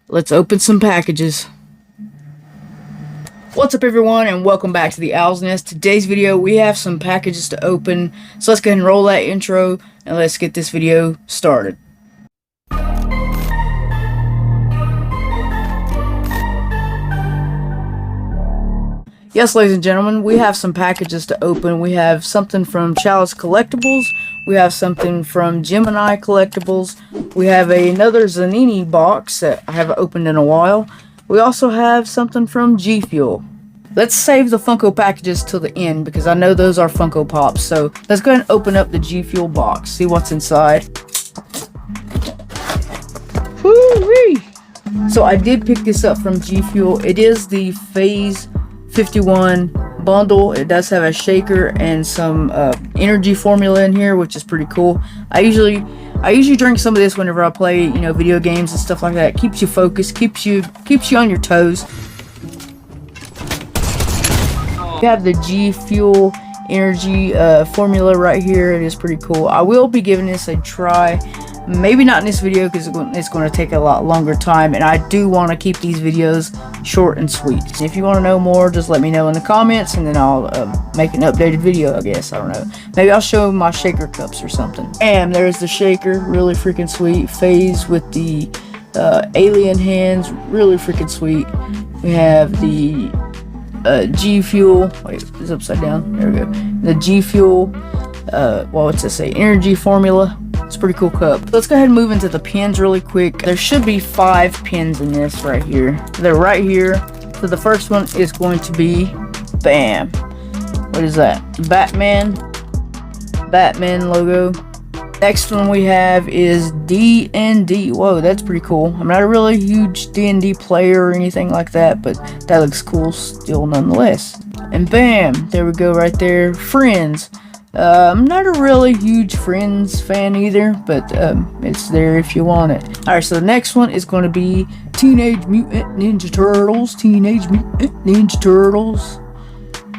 let's open some packages. What's up everyone, and welcome back to the Owl's Nest. Today's video we have some packages to open, so let's go ahead and roll that intro and let's get this video started. Yes, ladies and gentlemen, we have some packages to open. We have something from Chalice Collectibles. We have something from Gemini Collectibles. We have another Zanini box that I haven't opened in a while. We also have something from GFuel. Let's save the Funko packages till the end because I know those are Funko Pops. So let's go ahead and open up the GFuel box, see what's inside. Woo-wee! So I did pick this up from GFuel. It is the Phase 51 bundle. It does have a shaker and some energy formula in here, which is pretty cool. I usually drink some of this whenever I play, video games and stuff like that. It keeps you focused, keeps you on your toes. We have the GFuel energy formula right here. It is pretty cool. I will be giving this a try. Maybe not in this video because it's going to take a lot longer time, and I do want to keep these videos short and sweet. If you want to know more, just let me know in the comments, and then I'll make an updated video, I guess. I don't know. Maybe I'll show my shaker cups or something. And there's the shaker, really freaking sweet. Phase with the alien hands, really freaking sweet. We have the GFuel. Wait, it's upside down. There we go. The GFuel. What's it say? Energy formula. It's a pretty cool cup. Let's go ahead and move into the pins really quick. There should be 5 pins in this right here. They're right here. So the first one is going to be, bam. What is that? Batman logo. Next one we have is D&D. Whoa, that's pretty cool. I'm not a really huge D&D player or anything like that, but that looks cool still nonetheless. And bam, there we go right there. Friends. I'm not a really huge Friends fan either, but it's there if you want it. Alright, so the next one is going to be Teenage Mutant Ninja Turtles. Teenage Mutant Ninja Turtles.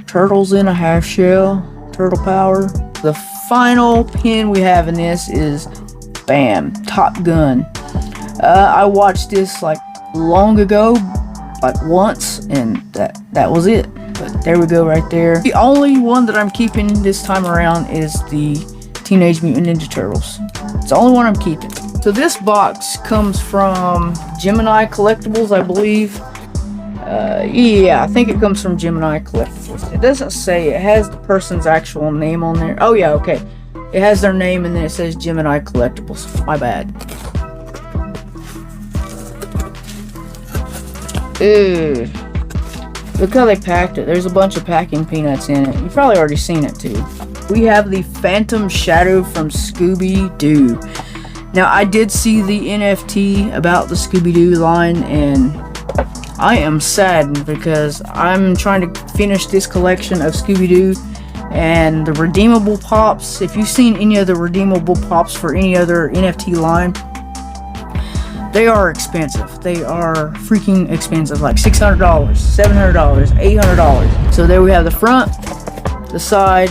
Turtles in a half shell. Turtle power. The final pin we have in this is, bam, Top Gun. I watched this like long ago, like once, and that was it. But there we go right there. The only one that I'm keeping this time around is the Teenage Mutant Ninja Turtles. It's the only one I'm keeping. So this box comes from Gemini Collectibles, I believe. Yeah, I think it comes from Gemini Collectibles. It doesn't say. It has the person's actual name on there. Oh yeah, okay. It has their name and then it says Gemini Collectibles. My bad. Ew. Look how they packed it. There's a bunch of packing peanuts in it. You've probably already seen it too. We have the Phantom Shadow from Scooby-Doo. Now, I did see the NFT about the Scooby-Doo line, and I am saddened because I'm trying to finish this collection of Scooby-Doo, and the redeemable pops, if you've seen any of the redeemable pops for any other NFT line, they are expensive. They are freaking expensive, like $600, $700, $800. So there we have the front, the side,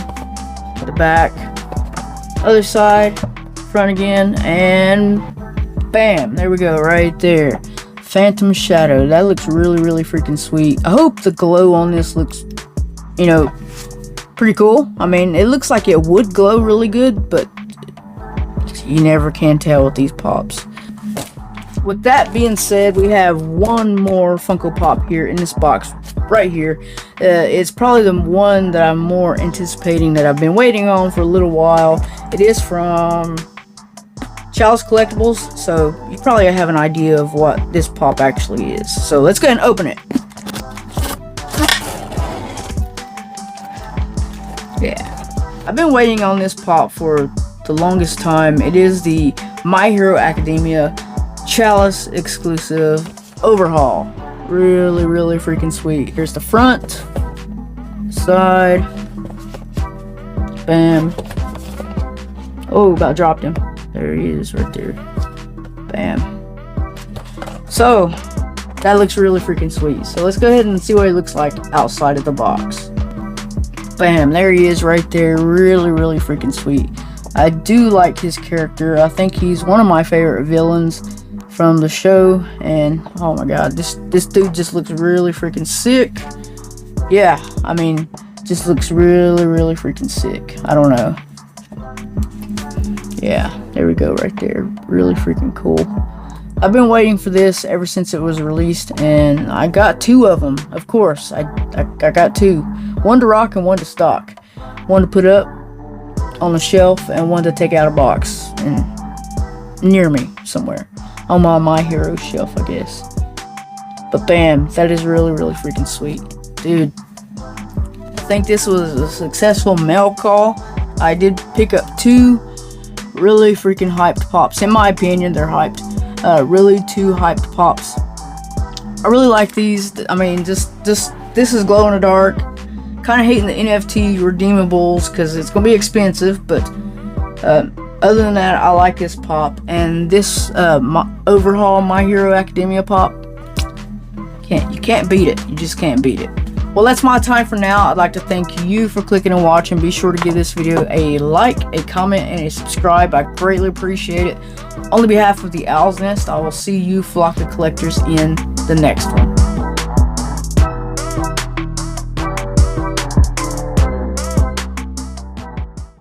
the back, other side, front again, and bam, there we go, right there. Phantom Shadow. That looks really, really freaking sweet. I hope the glow on this looks, pretty cool. I mean, it looks like it would glow really good, but you never can tell with these pops. With that being said, we have one more Funko Pop here in this box right here. It's probably the one that I'm more anticipating, that I've been waiting on for a little while. It is from Chalice Collectibles, so you probably have an idea of what this pop actually is. So let's go ahead and open it. Yeah, I've been waiting on this pop for the longest time. It is the My Hero Academia Chalice exclusive overhaul. Really, really freaking sweet. Here's the front, side, bam. Oh, about dropped him. There he is right there. Bam. So that looks really freaking sweet. So let's go ahead and see what he looks like outside of the box. Bam, there he is right there. Really, really freaking sweet. I do like his character. I think he's one of my favorite villains. from the show, and oh my god, this dude just looks really freaking sick. Yeah, I mean, just looks really freaking sick. I don't know. Yeah, there we go right there. Really freaking cool. I've been waiting for this ever since it was released, and I got 2 of them. Of course, I got 2. One to rock and one to stock. One to put up on the shelf and one to take out of box and near me somewhere on my hero shelf, I guess. But bam, that is really freaking sweet, dude. I think this was a successful mail call. I did pick up 2 really freaking hyped pops. In my opinion, they're hyped. Really 2 hyped pops. I really like these. I mean, just this is glow in the dark. Kind of hating the NFT redeemables because it's gonna be expensive, but other than that, I like this pop. And this overhaul My Hero Academia pop, you can't beat it. You just can't beat it. Well, that's my time for now. I'd like to thank you for clicking and watching. Be sure to give this video a like, a comment, and a subscribe. I greatly appreciate it. On behalf of the Owl's Nest, I will see you flock of collectors in the next one.